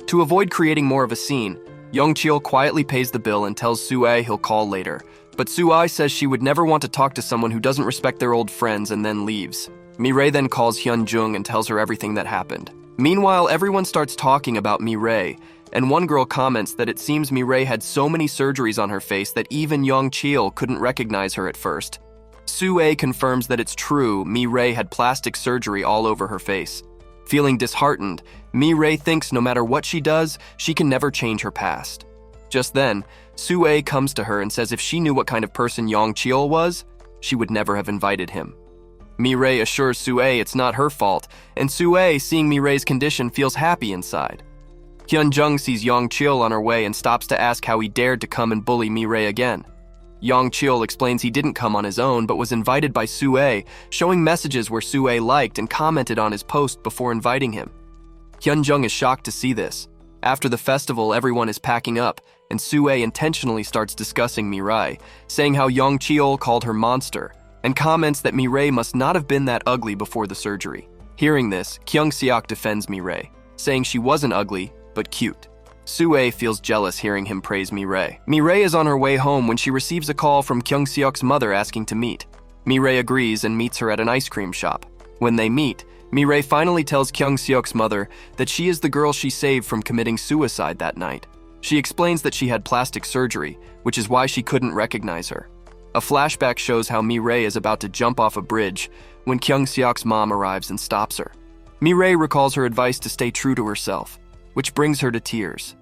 S1: To avoid creating more of a scene, Young Cheol quietly pays the bill and tells Sue he'll call later, but Sue says she would never want to talk to someone who doesn't respect their old friends and then leaves. Mi Rae then calls Hyun Jung and tells her everything that happened. Meanwhile, everyone starts talking about Mi Rae, and one girl comments that it seems Mi Rae had so many surgeries on her face that even Young Cheol couldn't recognize her at first. Sue confirms that it's true, Mi Rae had plastic surgery all over her face. Feeling disheartened, Mi Rae thinks no matter what she does, she can never change her past. Just then, Sue comes to her and says if she knew what kind of person Young Cheol was, she would never have invited him. Mi Rae assures Sue it's not her fault, and Sue, seeing Mi Rae's condition, feels happy inside. Hyun Jung sees Young Cheol on her way and stops to ask how he dared to come and bully Mi Rae again. Young Cheol explains he didn't come on his own but was invited by Sue, showing messages where Sue liked and commented on his post before inviting him. Hyun Jung is shocked to see this. After the festival, everyone is packing up, and Sue intentionally starts discussing Mi Rae, saying how Yong Cheol called her monster, and comments that Mi Rae must not have been that ugly before the surgery. Hearing this, Kyung Seok defends Mi Rae, saying she wasn't ugly, but cute. Sue feels jealous hearing him praise Mi Rae. Mi Rae is on her way home when she receives a call from Kyung Seok's mother asking to meet. Mi Rae agrees and meets her at an ice cream shop. When they meet, Mi Rae finally tells Kyung Seok's mother that she is the girl she saved from committing suicide that night. She explains that she had plastic surgery, which is why she couldn't recognize her. A flashback shows how Mi Rae is about to jump off a bridge when Kyung Seok's mom arrives and stops her. Mi Rae recalls her advice to stay true to herself, which brings her to tears.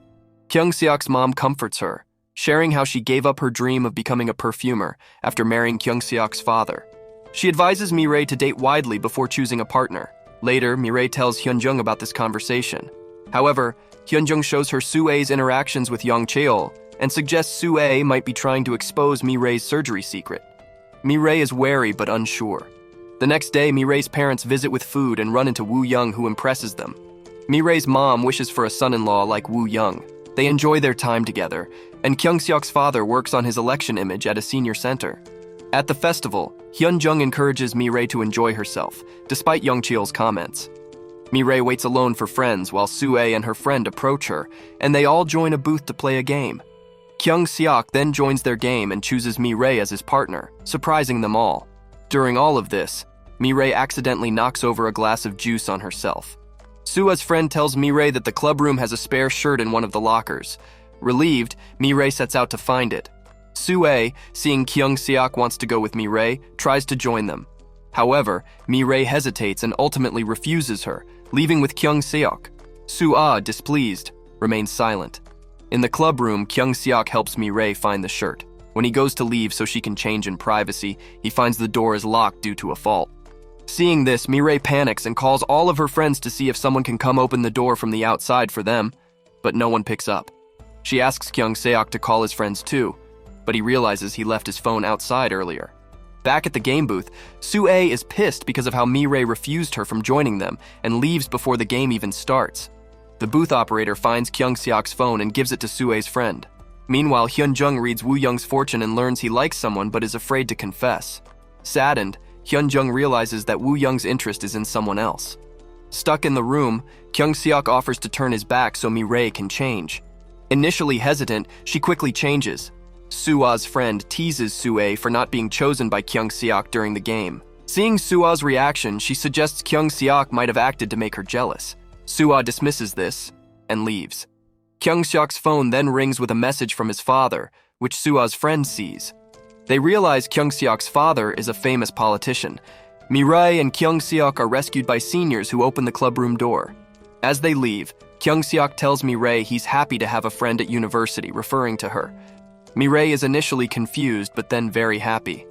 S1: Kyung Seok's mom comforts her, sharing how she gave up her dream of becoming a perfumer after marrying Kyung Seok's father. She advises Mi Rae to date widely before choosing a partner. Later, Mi Rae tells Hyunjung about this conversation. However, Hyunjung shows her Sue's interactions with Yong Cheol and suggests Sue might be trying to expose Mi Rae's surgery secret. Mi Rae is wary but unsure. The next day, Mi Rae's parents visit with food and run into Woo Young, who impresses them. Mi Rae's mom wishes for a son-in-law like Woo Young. They enjoy their time together, and Kyung Seok's father works on his election image at a senior center. At the festival, Hyunjung encourages Mi Rae to enjoy herself, despite Yong Cheol's comments. Mi Rae waits alone for friends while Sue and her friend approach her, and they all join a booth to play a game. Kyung Seok then joins their game and chooses Mi Rae as his partner, surprising them all. During all of this, Mi Rae accidentally knocks over a glass of juice on herself. Sua's friend tells Mi Rae that the club room has a spare shirt in one of the lockers. Relieved, Mi Rae sets out to find it. Sue, seeing Kyung Seok wants to go with Mi Rae, tries to join them. However, Mi Rae hesitates and ultimately refuses her, leaving with Kyung Seok. Sue, displeased, remains silent. In the club room, Kyung Seok helps Mi Rae find the shirt. When he goes to leave so she can change in privacy, he finds the door is locked due to a fault. Seeing this, Mi Rae panics and calls all of her friends to see if someone can come open the door from the outside for them, but no one picks up. She asks Kyung Seok to call his friends too, but he realizes he left his phone outside earlier. Back at the game booth, Sue is pissed because of how Mi Rae refused her from joining them and leaves before the game even starts. The booth operator finds Kyung Seok's phone and gives it to Sue's friend. Meanwhile, Hyunjung reads Woo Young's fortune and learns he likes someone but is afraid to confess. Saddened, Hyunjung realizes that Woo Young's interest is in someone else. Stuck in the room, Kyung Seok offers to turn his back so Mi Rae can change. Initially hesitant, she quickly changes. Sua's friend teases Sue for not being chosen by Kyung Seok during the game. Seeing Sua's reaction, she suggests Kyung Seok might have acted to make her jealous. Sue dismisses this and leaves. Kyung Seok's phone then rings with a message from his father, which Sua's friend sees. They realize Kyung Seok's father is a famous politician. Mi Rae and Kyung Seok are rescued by seniors who open the clubroom door. As they leave, Kyung Seok tells Mi Rae he's happy to have a friend at university, referring to her. Mi Rae is initially confused, but then very happy.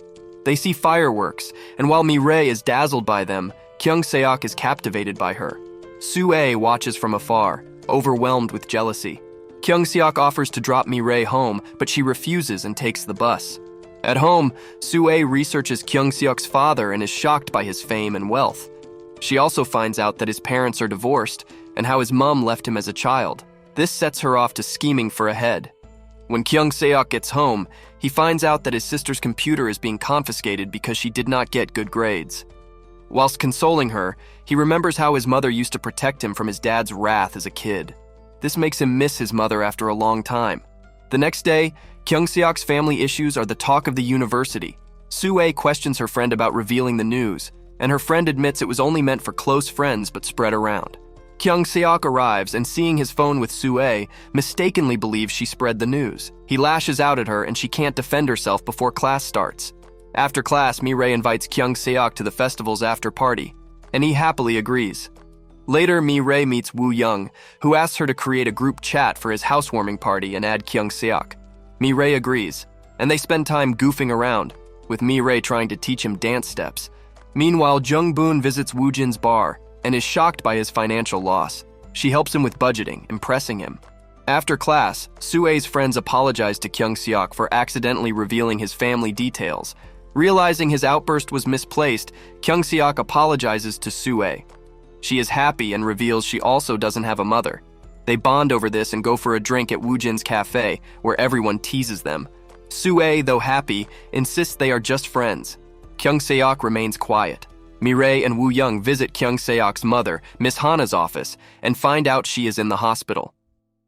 S1: They see fireworks, and while Mi Rae is dazzled by them, Kyung Seok is captivated by her. Sue watches from afar, overwhelmed with jealousy. Kyung Seok offers to drop Mi Rae home, but she refuses and takes the bus. At home, Sue researches Kyung Seok's father and is shocked by his fame and wealth. She also finds out that his parents are divorced and how his mom left him as a child. This sets her off to scheming for a head. When Kyung Seok gets home, he finds out that his sister's computer is being confiscated because she did not get good grades. Whilst consoling her, he remembers how his mother used to protect him from his dad's wrath as a kid. This makes him miss his mother after a long time. The next day, Kyung Seok's family issues are the talk of the university. Sue questions her friend about revealing the news, and her friend admits it was only meant for close friends but spread around. Kyung Seok arrives and, seeing his phone with Sue, mistakenly believes she spread the news. He lashes out at her and she can't defend herself before class starts. After class, Mi Rae invites Kyung Seok to the festival's after party, and he happily agrees. Later, Mi Rae meets Woo Young, who asks her to create a group chat for his housewarming party and add Kyung Seok. Mi Rae agrees, and they spend time goofing around, with Mi Rae trying to teach him dance steps. Meanwhile, Jung Boon visits Woo Jin's bar and is shocked by his financial loss. She helps him with budgeting, impressing him. After class, Sue's friends apologize to Kyung Seok for accidentally revealing his family details. Realizing his outburst was misplaced, Kyung Seok apologizes to Sue. She is happy and reveals she also doesn't have a mother. They bond over this and go for a drink at Woojin's cafe, where everyone teases them. Sue, though happy, insists they are just friends. Kyung Seok remains quiet. Mi Rae and Woo Young visit Kyung Seok's mother, Miss Hana's office, and find out she is in the hospital.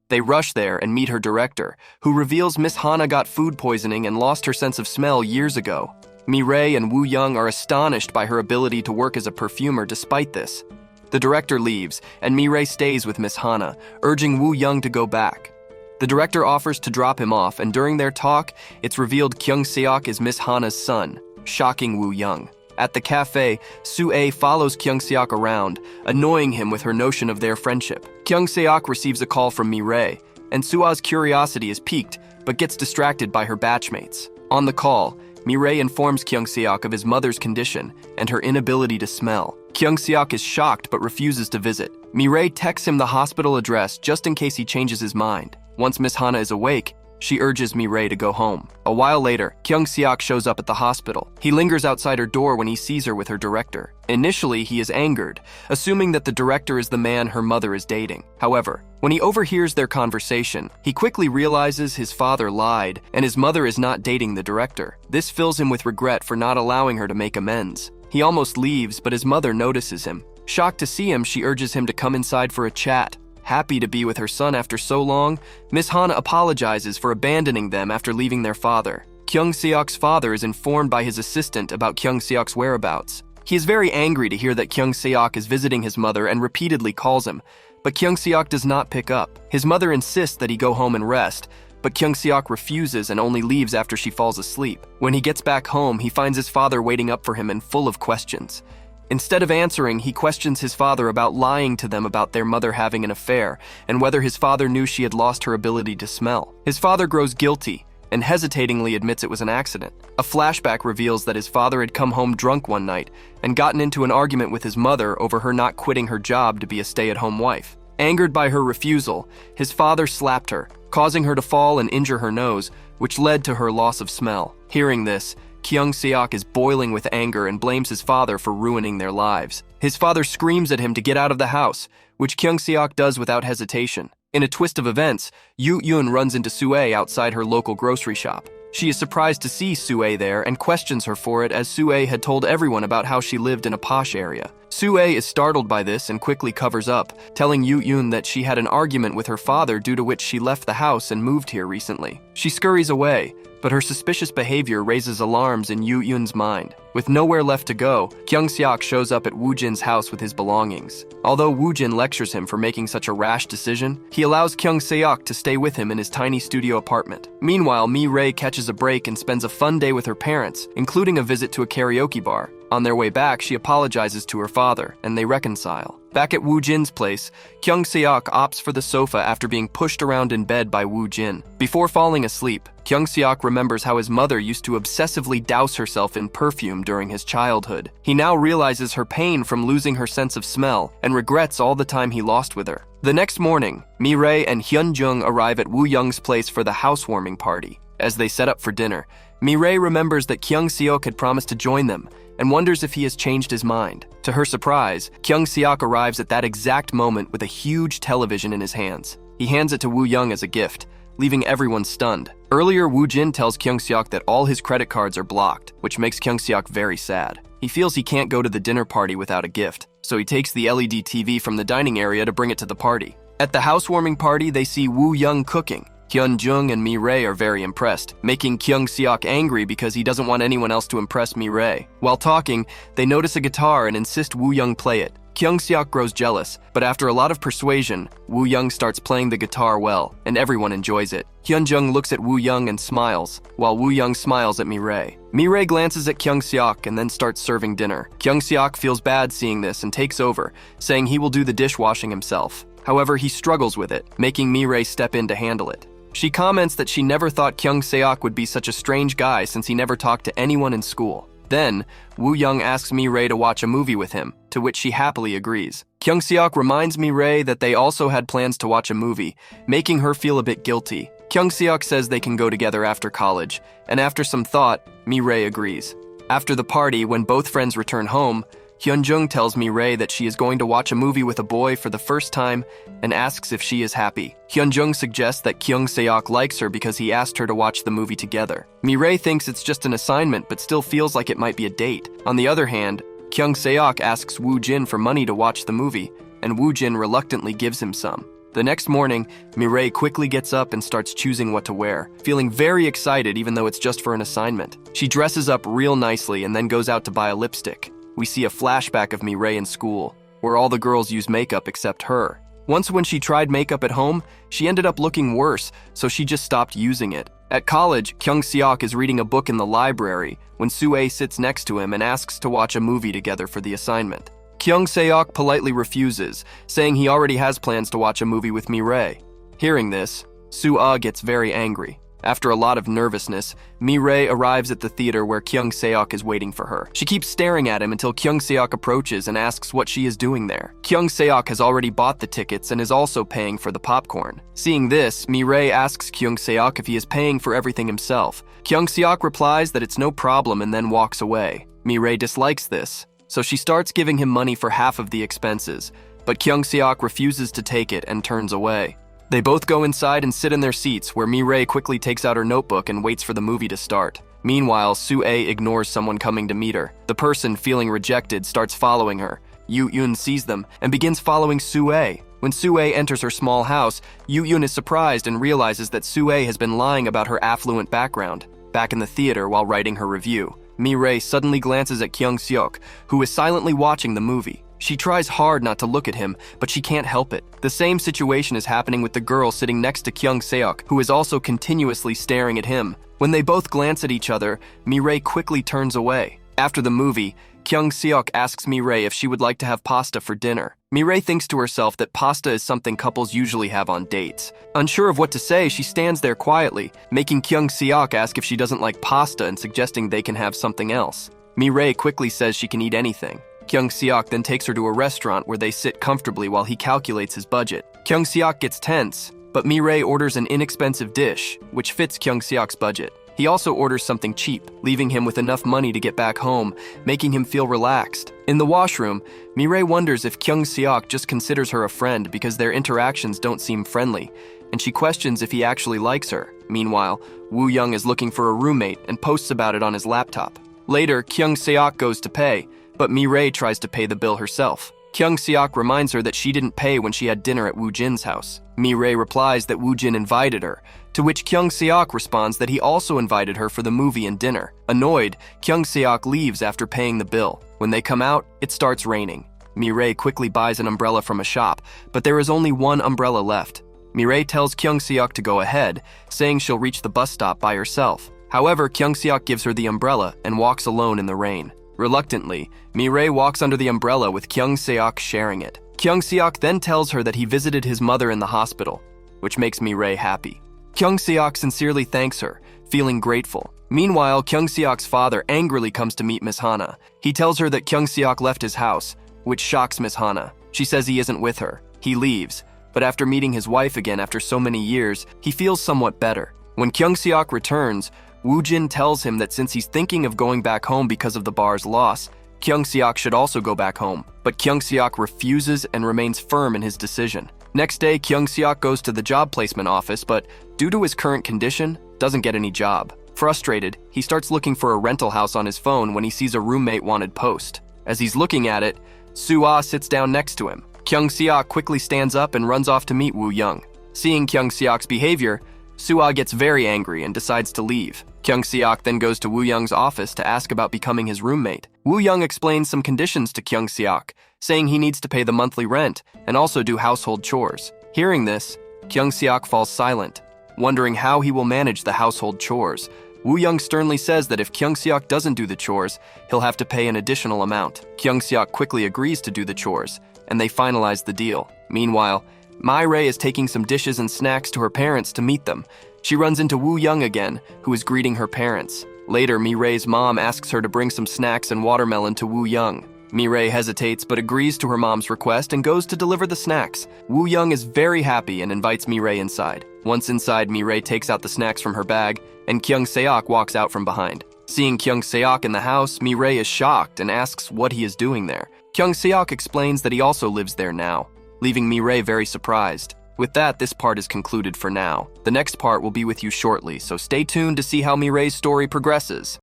S1: They rush there and meet her director, who reveals Miss Hana got food poisoning and lost her sense of smell years ago. Mi Rae and Woo Young are astonished by her ability to work as a perfumer despite this. The director leaves, and Mi Rae stays with Miss Hana, urging Woo Young to go back. The director offers to drop him off, and during their talk, it's revealed Kyung Seok is Miss Hana's son, shocking Woo Young. At the cafe, Sue follows Kyung Seok around, annoying him with her notion of their friendship. Kyung Seok receives a call from Mi Rae, and Sua's curiosity is piqued, but gets distracted by her batchmates. On the call, Mi Rae informs Kyung Seok of his mother's condition and her inability to smell. Kyung Seok is shocked but refuses to visit. Mi Rae texts him the hospital address just in case he changes his mind. Once Miss Hana is awake, she urges Mi Rae to go home. A while later, Kyung Seok shows up at the hospital. He lingers outside her door when he sees her with her director. Initially, he is angered, assuming that the director is the man her mother is dating. However, when he overhears their conversation, he quickly realizes his father lied and his mother is not dating the director. This fills him with regret for not allowing her to make amends. He almost leaves, but his mother notices him. Shocked to see him, she urges him to come inside for a chat. Happy to be with her son after so long, Miss Hana apologizes for abandoning them after leaving their father. Kyung Seok's father is informed by his assistant about Kyung Seok's whereabouts. He is very angry to hear that Kyung Seok is visiting his mother and repeatedly calls him, but Kyung Seok does not pick up. His mother insists that he go home and rest, but Kyung Seok refuses and only leaves after she falls asleep. When he gets back home, he finds his father waiting up for him and full of questions. Instead of answering, he questions his father about lying to them about their mother having an affair and whether his father knew she had lost her ability to smell. His father grows guilty and hesitatingly admits it was an accident. A flashback reveals that his father had come home drunk one night and gotten into an argument with his mother over her not quitting her job to be a stay-at-home wife. Angered by her refusal, his father slapped her, causing her to fall and injure her nose, which led to her loss of smell. Hearing this, Kyung Seok is boiling with anger and blames his father for ruining their lives. His father screams at him to get out of the house, which Kyung Seok does without hesitation. In a twist of events, Yoo Yoon runs into Sue outside her local grocery shop. She is surprised to see Sue there and questions her for it, as Sue had told everyone about how she lived in a posh area. Sue is startled by this and quickly covers up, telling Yoo Yoon that she had an argument with her father due to which she left the house and moved here recently. She scurries away, but her suspicious behavior raises alarms in Yoo Yoon's mind. With nowhere left to go, Kyung Seok shows up at Woojin's house with his belongings. Although Woojin lectures him for making such a rash decision, he allows Kyung Seok to stay with him in his tiny studio apartment. Meanwhile, Mi Rae catches a break and spends a fun day with her parents, including a visit to a karaoke bar. On their way back, she apologizes to her father, and they reconcile. Back at Woojin's place, Kyung Seok opts for the sofa after being pushed around in bed by Woojin. Before falling asleep, Kyung Seok remembers how his mother used to obsessively douse herself in perfume during his childhood. He now realizes her pain from losing her sense of smell and regrets all the time he lost with her. The next morning, Mi Rae and Hyun Jung arrive at Woo Young's place for the housewarming party. As they set up for dinner, Mi Rae remembers that Kyung Seok had promised to join them and wonders if he has changed his mind. To her surprise, Kyung Seok arrives at that exact moment with a huge television in his hands. He hands it to Woo Young as a gift, leaving everyone stunned. Earlier, Woo Jin tells Kyung Seok that all his credit cards are blocked, which makes Kyung Seok very sad. He feels he can't go to the dinner party without a gift, so he takes the LED TV from the dining area to bring it to the party. At the housewarming party, they see Woo Young cooking. Hyun Jung and Mi Rae are very impressed, making Kyung Seok angry because he doesn't want anyone else to impress Mi Rae. While talking, they notice a guitar and insist Woo Young play it. Kyung Seok grows jealous, but after a lot of persuasion, Woo Young starts playing the guitar well, and everyone enjoys it. Hyun Jung looks at Woo Young and smiles, while Woo Young smiles at Mi Rae. Mi Rae glances at Kyung Seok and then starts serving dinner. Kyung Seok feels bad seeing this and takes over, saying he will do the dishwashing himself. However, he struggles with it, making Mi Rae step in to handle it. She comments that she never thought Kyung Seok would be such a strange guy since he never talked to anyone in school. Then, Woo Young asks Mi Rae to watch a movie with him, to which she happily agrees. Kyung Seok reminds Mi Rae that they also had plans to watch a movie, making her feel a bit guilty. Kyung Seok says they can go together after college, and after some thought, Mi Rae agrees. After the party, when both friends return home, Hyunjung tells Mi Rae that she is going to watch a movie with a boy for the first time and asks if she is happy. Hyunjung suggests that Kyung Seok likes her because he asked her to watch the movie together. Mi Rae thinks it's just an assignment but still feels like it might be a date. On the other hand, Kyung Seok asks Woo Jin for money to watch the movie, and Woo Jin reluctantly gives him some. The next morning, Mi Rae quickly gets up and starts choosing what to wear, feeling very excited even though it's just for an assignment. She dresses up real nicely and then goes out to buy a lipstick. We see a flashback of Mi Rae in school, where all the girls use makeup except her. Once when she tried makeup at home, she ended up looking worse, so she just stopped using it. At college, Kyung Seok is reading a book in the library when Soo-ae sits next to him and asks to watch a movie together for the assignment. Kyung Seok politely refuses, saying he already has plans to watch a movie with Mi Rae. Hearing this, Soo-ah gets very angry. After a lot of nervousness, Mi Rae arrives at the theater where Kyung Seok is waiting for her. She keeps staring at him until Kyung Seok approaches and asks what she is doing there. Kyung Seok has already bought the tickets and is also paying for the popcorn. Seeing this, Mi Rae asks Kyung Seok if he is paying for everything himself. Kyung Seok replies that it's no problem and then walks away. Mi Rae dislikes this, so she starts giving him money for half of the expenses, but Kyung Seok refuses to take it and turns away. They both go inside and sit in their seats, where Mi Rae quickly takes out her notebook and waits for the movie to start. Meanwhile, Soo-ae ignores someone coming to meet her. The person, feeling rejected, starts following her. Yoo-yoon sees them and begins following Soo-ae. When Soo-ae enters her small house, Yoo-yoon is surprised and realizes that Soo-ae has been lying about her affluent background. Back in the theater while writing her review, Mi Rae suddenly glances at Kyung Seok, who is silently watching the movie. She tries hard not to look at him, but she can't help it. The same situation is happening with the girl sitting next to Kyung Seok, who is also continuously staring at him. When they both glance at each other, Mi Rae quickly turns away. After the movie, Kyung Seok asks Mi Rae if she would like to have pasta for dinner. Mi Rae thinks to herself that pasta is something couples usually have on dates. Unsure of what to say, she stands there quietly, making Kyung Seok ask if she doesn't like pasta and suggesting they can have something else. Mi Rae quickly says she can eat anything. Kyung Seok then takes her to a restaurant where they sit comfortably while he calculates his budget. Kyung Seok gets tense, but Mi Rae orders an inexpensive dish, which fits Kyung Seok's budget. He also orders something cheap, leaving him with enough money to get back home, making him feel relaxed. In the washroom, Mi Rae wonders if Kyung Seok just considers her a friend because their interactions don't seem friendly, and she questions if he actually likes her. Meanwhile, Woo Young is looking for a roommate and posts about it on his laptop. Later, Kyung Seok goes to pay, but Mi Rae tries to pay the bill herself. Kyung Seok reminds her that she didn't pay when she had dinner at Woo Jin's house. Mi Rae replies that Woo Jin invited her, to which Kyung Seok responds that he also invited her for the movie and dinner. Annoyed, Kyung Seok leaves after paying the bill. When they come out, it starts raining. Mi Rae quickly buys an umbrella from a shop, but there is only one umbrella left. Mi Rae tells Kyung Seok to go ahead, saying she'll reach the bus stop by herself. However, Kyung Seok gives her the umbrella and walks alone in the rain. Reluctantly, Mi Rae walks under the umbrella with Kyung Seok sharing it. Kyung Seok then tells her that he visited his mother in the hospital, which makes Mi Rae happy. Kyung Seok sincerely thanks her, feeling grateful. Meanwhile, Kyung Seok's father angrily comes to meet Miss Hana. He tells her that Kyung Seok left his house, which shocks Miss Hana. She says he isn't with her. He leaves, but after meeting his wife again after so many years, he feels somewhat better. When Kyung Seok returns, Woo Jin tells him that since he's thinking of going back home because of the bar's loss, Kyung Seok should also go back home. But Kyung Seok refuses and remains firm in his decision. Next day, Kyung Seok goes to the job placement office, but due to his current condition, doesn't get any job. Frustrated, he starts looking for a rental house on his phone when he sees a roommate wanted post. As he's looking at it, Soo-ah sits down next to him. Kyung Seok quickly stands up and runs off to meet Woo Young. Seeing Kyung Seok's behavior, Soo-ah gets very angry and decides to leave. Kyung Seok then goes to Woo Young's office to ask about becoming his roommate. Woo Young explains some conditions to Kyung Seok, saying he needs to pay the monthly rent and also do household chores. Hearing this, Kyung Seok falls silent, wondering how he will manage the household chores. Woo Young sternly says that if Kyung Seok doesn't do the chores, he'll have to pay an additional amount. Kyung Seok quickly agrees to do the chores, and they finalize the deal. Meanwhile, Mi Rae is taking some dishes and snacks to her parents to meet them. She runs into Woo Young again, who is greeting her parents. Later, Mi Rae's mom asks her to bring some snacks and watermelon to Woo Young. Mi Rae hesitates but agrees to her mom's request and goes to deliver the snacks. Woo Young is very happy and invites Mi Rae inside. Once inside, Mi Rae takes out the snacks from her bag, and Kyung Seok walks out from behind. Seeing Kyung Seok in the house, Mi Rae is shocked and asks what he is doing there. Kyung Seok explains that he also lives there now, leaving Mi Rae very surprised. With that, this part is concluded for now. The next part will be with you shortly, so stay tuned to see how Mi Rae's story progresses.